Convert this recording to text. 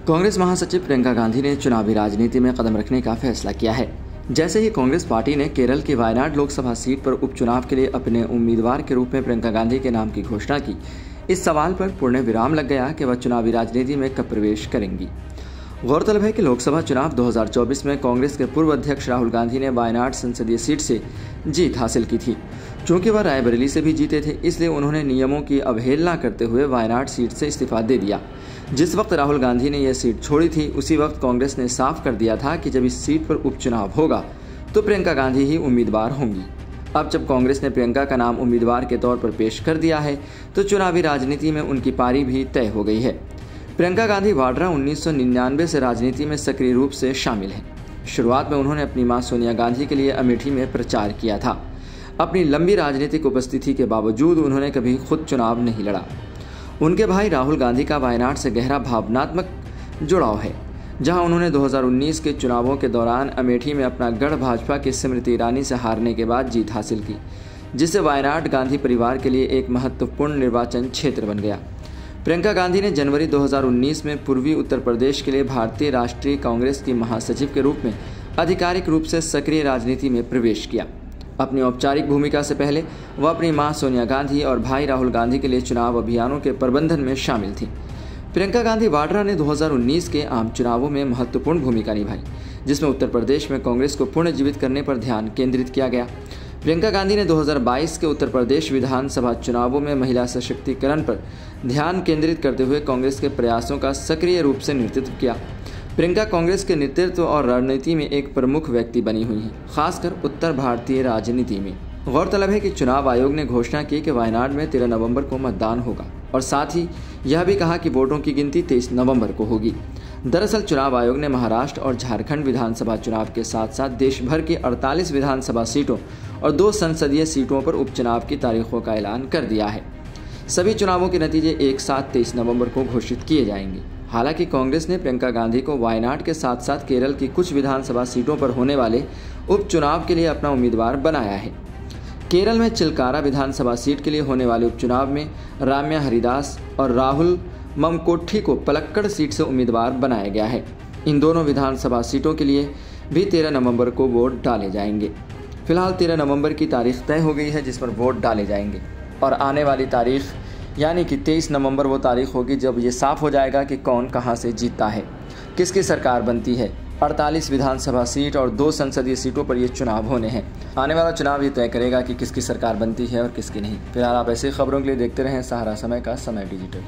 कांग्रेस महासचिव प्रियंका गांधी ने चुनावी राजनीति में कदम रखने का फैसला किया है। जैसे ही कांग्रेस पार्टी ने केरल की वायनाड लोकसभा सीट पर उपचुनाव के लिए अपने उम्मीदवार के रूप में प्रियंका गांधी के नाम की घोषणा की, इस सवाल पर पूर्ण विराम लग गया कि वह चुनावी राजनीति में कब प्रवेश करेंगी। गौरतलब है कि लोकसभा चुनाव 2024 में कांग्रेस के पूर्व अध्यक्ष राहुल गांधी ने वायनाड संसदीय सीट से जीत हासिल की थी। चूंकि वह रायबरेली से भी जीते थे, इसलिए उन्होंने नियमों की अवहेलना करते हुए वायनाड सीट से इस्तीफा दे दिया। जिस वक्त राहुल गांधी ने यह सीट छोड़ी थी, उसी वक्त कांग्रेस ने साफ कर दिया था कि जब इस सीट पर उपचुनाव होगा तो प्रियंका गांधी ही उम्मीदवार होंगी। अब जब कांग्रेस ने प्रियंका का नाम उम्मीदवार के तौर पर पेश कर दिया है, तो चुनावी राजनीति में उनकी पारी भी तय हो गई है। प्रियंका गांधी वाड्रा 1999 से राजनीति में सक्रिय रूप से शामिल हैं। शुरुआत में उन्होंने अपनी मां सोनिया गांधी के लिए अमेठी में प्रचार किया था। अपनी लंबी राजनीतिक उपस्थिति के बावजूद उन्होंने कभी खुद चुनाव नहीं लड़ा। उनके भाई राहुल गांधी का वायनाड से गहरा भावनात्मक जुड़ाव है, जहां उन्होंने 2019 के चुनावों के दौरान अमेठी में अपना गढ़ भाजपा की स्मृति ईरानी से हारने के बाद जीत हासिल की, जिससे वायनाड गांधी परिवार के लिए एक महत्वपूर्ण निर्वाचन क्षेत्र बन गया। प्रियंका गांधी ने जनवरी 2019 में पूर्वी उत्तर प्रदेश के लिए भारतीय राष्ट्रीय कांग्रेस की महासचिव के रूप में आधिकारिक रूप से सक्रिय राजनीति में प्रवेश किया। अपनी औपचारिक भूमिका से पहले वह अपनी मां सोनिया गांधी और भाई राहुल गांधी के लिए चुनाव अभियानों के प्रबंधन में शामिल थी। प्रियंका गांधी वाड्रा ने 2019 के आम चुनावों में महत्वपूर्ण भूमिका निभाई, जिसमें उत्तर प्रदेश में कांग्रेस को पुनर्जीवित करने पर ध्यान केंद्रित किया गया। प्रियंका गांधी ने 2022 के उत्तर प्रदेश विधानसभा चुनावों में महिला सशक्तिकरण पर ध्यान केंद्रित करते हुए कांग्रेस के प्रयासों का सक्रिय रूप से नेतृत्व किया। प्रियंका कांग्रेस के नेतृत्व और रणनीति में एक प्रमुख व्यक्ति बनी हुई हैं, खासकर उत्तर भारतीय राजनीति में। गौरतलब है कि चुनाव आयोग ने घोषणा की कि वायनाड में 13 नवंबर को मतदान होगा और साथ ही यह भी कहा कि वोटों की गिनती 23 नवंबर को होगी। दरअसल चुनाव आयोग ने महाराष्ट्र और झारखंड विधानसभा चुनाव के साथ साथ देश भर की 48 विधानसभा सीटों और 2 संसदीय सीटों पर उपचुनाव की तारीखों का ऐलान कर दिया है। सभी चुनावों के नतीजे एक साथ 23 नवंबर को घोषित किए जाएंगे। हालांकि कांग्रेस ने प्रियंका गांधी को वायनाड के साथ साथ केरल की कुछ विधानसभा सीटों पर होने वाले उपचुनाव के लिए अपना उम्मीदवार बनाया है। केरल में चिलकारा विधानसभा सीट के लिए होने वाले उपचुनाव में राम्या हरिदास और राहुल ममकोट्ठी को पलक्कड़ सीट से उम्मीदवार बनाया गया है। इन दोनों विधानसभा सीटों के लिए भी 13 नवंबर को वोट डाले जाएंगे। फिलहाल 13 नवंबर की तारीख तय हो गई है जिस पर वोट डाले जाएंगे, और आने वाली तारीख यानी कि 23 नवंबर वो तारीख होगी जब ये साफ हो जाएगा कि कौन कहां से जीतता है, किसकी सरकार बनती है। 48 विधानसभा सीट और 2 संसदीय सीटों पर ये चुनाव होने हैं। आने वाला चुनाव ये तय करेगा कि किसकी सरकार बनती है और किसकी नहीं। फिलहाल आप ऐसी खबरों के लिए देखते रहें सहारा समय का समय डिजिटल।